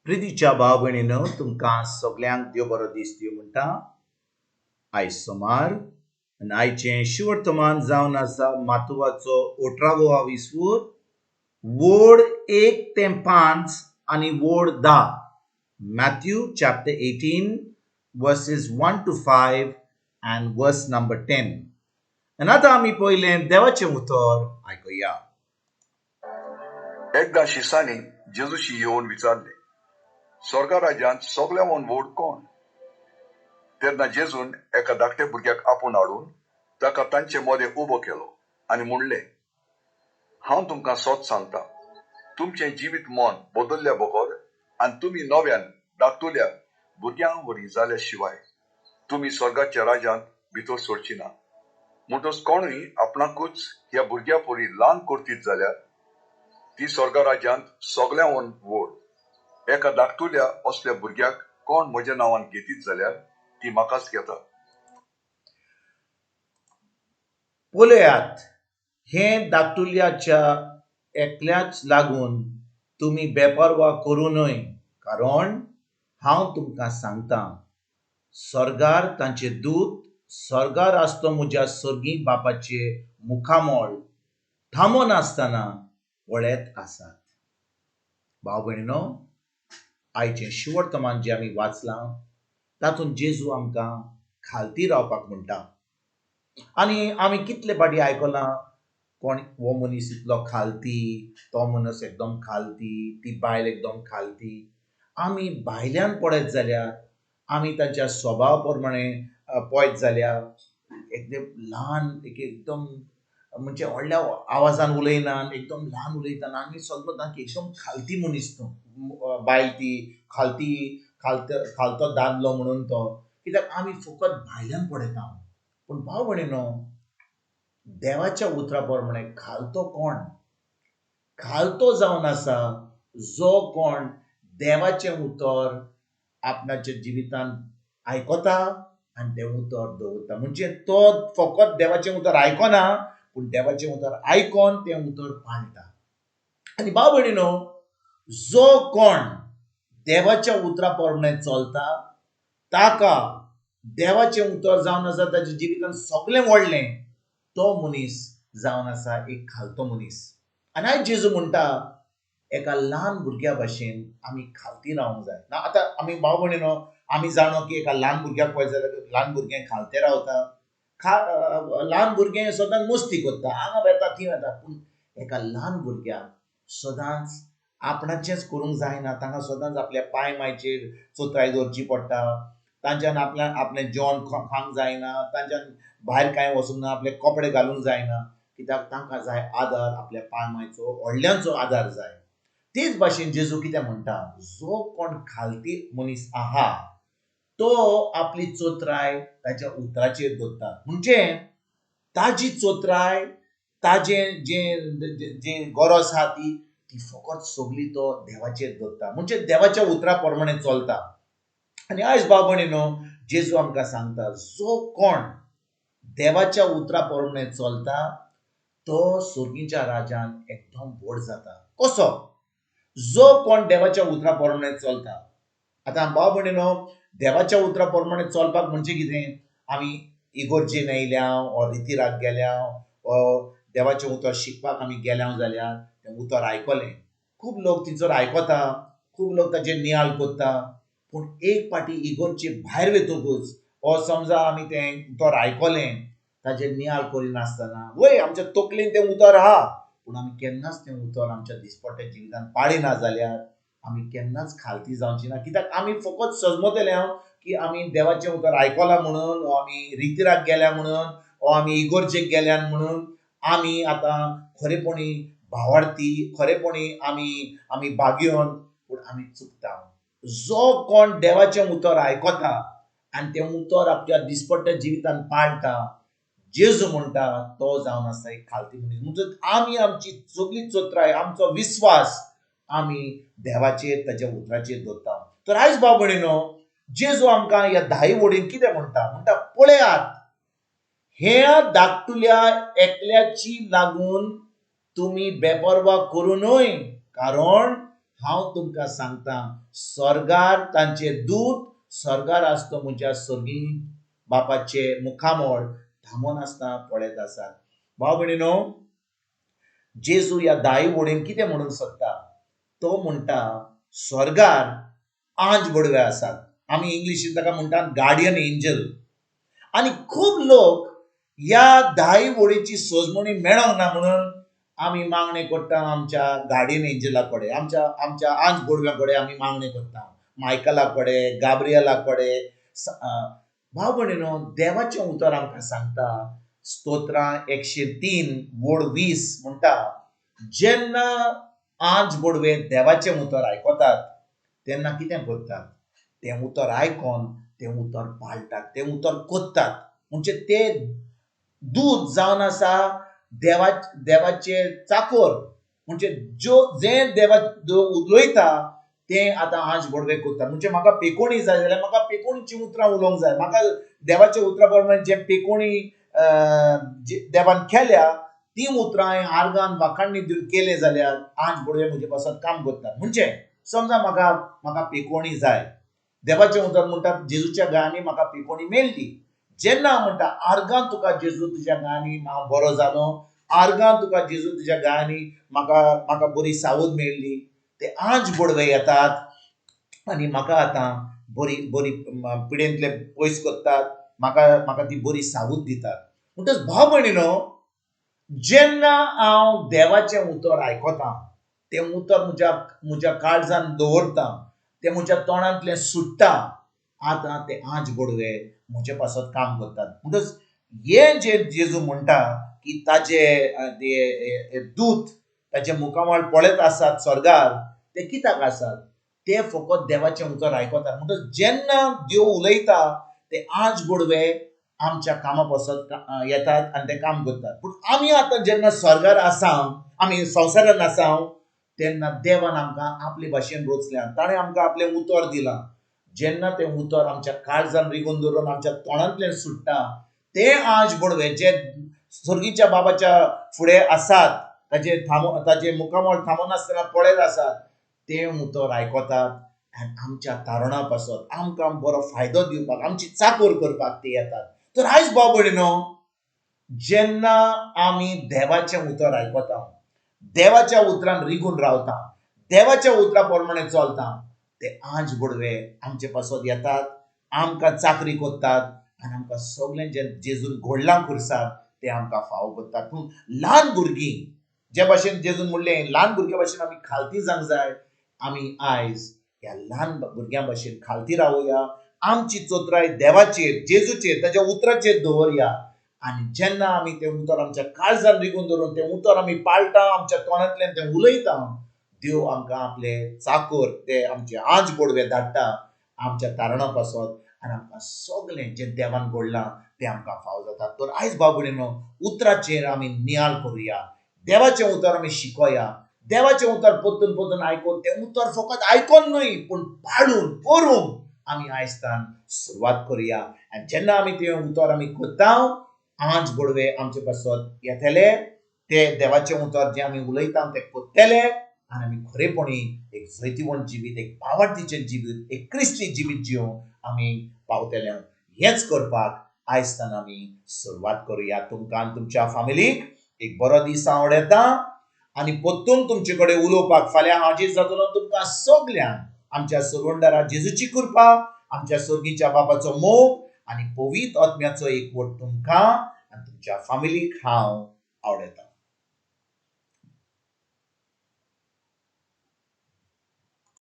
प्रितीच्या भाव भयणीनो तुमकां सगळ्यांक देव बरो दीस दिवं म्हणटा। आयज सोमार आनी आयचें शिवर्तमान जावन आसा मातुवाचो 18वा विसवूर, वोड 1 ते 5 आनी वोड 10. Mathew chapter 18 verses 1 to 5 and verse number 10. आनी आतां आमी पयलें देवाचें उतर आयकुया। एकदा शिसांनी जेजूशी येवन विचारले, स्वर्गा राज्यांत सगळ्यांवन व्हड कोण? तेन्ना जेजून एका धाकट्या भुरग्याक आपूण हाडून ताका तांचे मदें उबो केलो आनी म्हणलें, हांव तुमकां सत सांगता, तुमचें जिवीत मन बदल्ल्या बगर आनी तुमी नव्यान धाकटुल्या भुरग्यां वरी जाल्या शिवाय तुमी स्वर्गाच्या राज्यांत भितर सरची ना। म्हणटच कोणूय आपणाकूच ह्या भुरग्या परी ल्हान करतीत जाल्यार ती स्वर्गा राज्यांत सगळ्यांवन व्हड। एका धाकटुल्या असल्या भुरग्याक कोण म्हज्या नांवान घेतीत जाल्यार ती म्हाकाच घेता। पळयात, हे धाकटुल्याच्या एकल्याच लागून तुमी बेपरवा करूं नय, कारण हांव तुमकां सांगता, स्वर्गार तांचे दूत स्वर्गार आसतो म्हज्या स्वर्गीय बापाचे मुखामोळ थांबोन आसतना पळयत आसात। भाव भयणीनो, आयचें शिवर्तमान जें आमी वाचलां तातूंत जेजू आमकां खालती रावपाक म्हणटा। आनी आमी कितले फाटी आयकलां, कोण हो मनीस इतलो खालती, तो मनीस एकदम खालती, ती बायल एकदम खालती। आमी भायल्यान पळयत जाल्यार आमी तांच्या स्वभावा प्रमाणे पळयत जाल्यार एकदम ल्हान एकदम म्हणजे व्हडल्या आवाजान उलयनात, एकदम ल्हान उलयतना आमी सगळो तांकां एकदम खालती मनीस तो बायल ती खालतो दादलो म्हणून तो, कित्याक आमी फकत भायल्यान पळयता। पूण भाव भयणीनो, देवाच्या उतरा प्रमाणे खालतो कोण? खालतो जावन आसा जो कोण देवाचें उतर आपणाच्या जिवितांत आयकता आनी तें उतर दवरता। म्हणजे तो फकत देवाचें उतर आयकना, पूण देवाचें उतर आयकोन तें उतर पाळटा। आनी भाव भयणीनो, जो कोण देवाच्या उतरा प्रमाणे चलता ताका देवाचें उतर जावन आसा ताच्या जिवितांत सगळें व्हडलें, तो मनीस जावन आसा एक खालतो मनीस। आनी आयज जेजू म्हणटा, एका ल्हान भुरग्या भाशेन आमी खालती रावंक जाय ना। आतां आमी भाव भयणीनो, आमी जाणो की एका ल्हान भुरग्याक पळयत जाल्यार ल्हान भुरगें खालतें रावता, ल्हान भुरगें सदांच मस्ती करता, हांगा वेता थी वेता। पूण एका ल्हान भुरग्याक सदांच आपणाचेंच करूंक जायना, तांकां सदांच आपल्या पांय मायचेर चोत्राय दवरची पडटा, तांच्यान आपलें जेवण खावंक जायना, तांच्यान भायर कांय वचूंक ना, आपले कपडे घालूंक जायना, कित्याक तांकां जाय आदार, आपल्या पांय मायचो व्हडल्यांचो आदार जाय। तेच भाशेन जेजू कितें म्हणटा, जो कोण खालती मनीस आहा तो आपली चोत्राय ताच्या उतराचेर दवरता। म्हणजे ताजी चोत्राय, ताजें जें गरज आहा ती फकत सगळी तो देवाचेर दवरता, म्हणजे देवाच्या उतरा प्रमाणे चलता। आनी आयज भाव भयणीनो, जेजू आमकां सांगता, जो कोण देवाच्या उतरा प्रमाणे चलता तो स्वर्गीच्या राज्यांत एकदम व्हड जाता। कसो? जो कोण देवाच्या उतरा प्रमाणे चलता। आतां भाव भयणीनो, देवाच्या उतरा प्रमाणे चलपाक म्हणजे कितें? आमी इगोर्जेन येयल्या वा रितीराक गेल्या वा देवाचें उतर शिकपाक आमी गेल्या जाल्यार तें उतर आयकलें, खूब लोक थंयसर आयकता, खूब लोक ताचेर नियाळ करता। पूण एक पाटी इगोर्जे भायर वेतकूच वा समजा आमी तें उतर आयकलें, ताचेर नियाळ करिनासतना वय आमच्या तकलेन तें उतर आहा, पूण आमी केन्नाच तें उतर आमच्या दिसपट्ट्या जिवितांत पाळिना जाल्यार आमी केन्नाच खालती जावची ना। कित्याक आमी फकत सजमतले की आमी देवाचें उतर आयकलां म्हणून, वा आमी रितीराक गेल्या म्हणून, वा आमी इगोर्जेक गेल्या म्हणून आमी आतां खरेपणी भावार्थी, खरेपणी आमी भाग्यवान, पूण आमी चुकता। जो कोण देवाचें उतर आयकता आनी तें उतर आपल्या दिसपट्ट्या जिवितांत पाळटा, जेजू म्हणटा तो जावन आसा एक खालती मनीस। म्हणजे आमी आमची सगळी चोत्राय, आमचो विस्वास आमी देवाचेर ताच्या उतराचेर दवरता। तर आयज भाव भयणीनो, जेजू आमकां ह्या 10 वडीन कितें म्हणटा, पळयात, ह्या धाकटुल्या एकल्याची लागून तुमी बेपरवा करूं नय, कारण हांव तुमकां सांगता, स्वर्गार तांचे दूत स्वर्गार आसतो म्हज्या स्वर्गीय बापाचे मुखामोळ थांबोन आसता पळयत आसात. भाव भयणीनो, जेजू ह्या 10 वडीन कितें म्हणूंक सोदता? तो म्हणटा स्वर्गार आंज बडवे आसात. आमी इंग्लिशीन ताका म्हणटात गार्डियन एंजल. आनी खूब लोक ह्या 10 वडीची सोजमणी मेळोंक ना म्हणून आमी मागणे करता आमच्या गार्डियन एंजला कडेन, आमच्या आंज बडव्या कडेन आमी मागणे करता. मायकला कडेन, गाब्रियला कडेन. भाव भयणीनो, देवाचें उतर आमकां सांगता, स्तोत्रां 103 वड 20 म्हणटा, जेन्ना आंज बडवे देवाचें उतर आयकतात तेन्ना कितें करतात? तें उतर आयकोन तें उतर पाळटात, तें उतर कोत्तात. म्हणजे ते दूत जावन आसा देवाचे चाकोर. म्हणजे जें देवा उलयता तें आतां आंज बडवे कोत्ता. म्हणजे म्हाका पेकोणी जाय जाल्यार म्हाका पेकोणीची उतरां उलोवंक जाय. म्हाका देवाच्या उतरां प्रमाणे जे पेकोणी देवान केल्या ती उतरां हांवें आर्गान वाखाणणी दिवन केले जाल्यार आंज बडवे म्हजे पासत काम करतात. म्हणजे समजा म्हाका पेकोणी जाय, देवाचें उतर म्हणटा जेजूच्या गायांनी म्हाका पेकोणी मेळ्ळी. जेन्ना हांव म्हणटा आर्गान तुका जेजू तुज्या गायांनी हांव बरो जालो, आर्गान तुका जेजू तुज्या गायांनी म्हाका बरी सावूद मेळ्ळी, ते आंज बडवे येतात आनी म्हाका आतां बरी बरी पिडेंतले पयस करतात, म्हाका ती बरी सावूद दितात. म्हणटच भाव भयणीनो, जेन्ना हांव देवाचें उतर आयकतां, तें उतर म्हज्या काळजान दवरतां, तें म्हज्या तोंडांतलें सुट्टा, आतां ते आंज बडवे म्हजे पासत काम करतात. म्हणटच हें जे जेजू म्हणटा की ताजे दूत ताचे मुखामोळ पळयत आसात स्वर्गार, ते कित्याक आसात? ते फकत देवाचें उतर आयकतात. म्हणटच जेन्ना देव उलयता ते आंज बडवे आमच्या कामा पासत येतात आनी ते काम करतात. पूण आमी आतां जेन्ना स्वर्गार आसां, आमी संवसारान आसां, तेन्ना देवान आमकां आपले भाशेन रचल्यां. ताणें आमकां आपलें उतर दिलां. जेन्ना तें उतर आमच्या काळजान रिगून दवरून आमच्या तोंडांतल्यान सुट्टा, ते आंज बडवे जे स्वर्गीच्या बाबाच्या फुडें आसात, ताजे मुखामोळ थांबोन आसतना पळयत आसात, ते उतर आयकतात आनी आमच्या तारणा पासत आमकां बरो फायदो दिवपाक, आमची चाकोर करपाक ते येतात. तर आयज भाव भयणीनो, जेन्ना आमी देवाचें उतर आयकता, देवाच्या उतरान रिगून रावता, देवाच्या उतरा प्रमाणे चलता, ते आंज बडवे आमचे पासत येतात, आमकां चाकरी कोत्तात आनी आमकां सगळें जें जेजून घडलां खुर्सार तें आमकां फावो करतात. पूण ल्हान भुरगीं जे भाशेन जेजून म्हणलें, ल्हान भुरग्या भाशेन आमी खालती जावंक जाय. आमी आयज ह्या ल्हान भुरग्यां भाशेन खालती रावुया. आमची चोत्राय देवाचेर, जेजूचेर, ताच्या उतराचेर दवरया. आनी जेन्ना आमी तें उतर आमच्या काळजान रिगून धरून तें उतर आमी पाळटा, आमच्या तोंडांतल्यान तें उलयता, देव आमकां आपले चाकोर, ते आमचे आंज बडवे धाडटा आमच्या तारणा पासत आनी आमकां सगळें जें देवान घडलां तें आमकां फावो जाता. तर आयज भाव भयणीनो, उतराचेर आमी नियाळ करुया, देवाचें उतर आमी शिकोया. देवाचें उतर परतून आयकून तें उतर फकत आयकोन न्हय पूण पाळून करून आमी आयजतान सुरवात करुया. आनी जेन्ना आमी तें उतर आमी करता, आंज बडवे आमचे पासत येतले, ते देवाचें उतर जें आमी उलयता तें कोत्तेले आनी आमी खरेपणी एक जैतिवंत जिवीत, एक पावार्थीचें जिवीत, एक क्रिस्ती जिवीत जिवंक आमी पावतले. हेंच करपाक आयजतान आमी सुरवात करुया. तुमकां आनी तुमच्या फॅमिलीक एक बरो दीस हांव आवडयता आनी परतून तुमचे कडेन उलोवपाक फाल्यां हाजीर जातलो. तुमकां सगल्यांक आमच्या सर्वंडरा जेजूची कृपा, आमच्या स्वर्गीच्या बाबाचो मोग आनी पवित्र आत्म्याचो एकवट तुमकां आनी तुमच्या फॅमिलीक हांव आवडयता.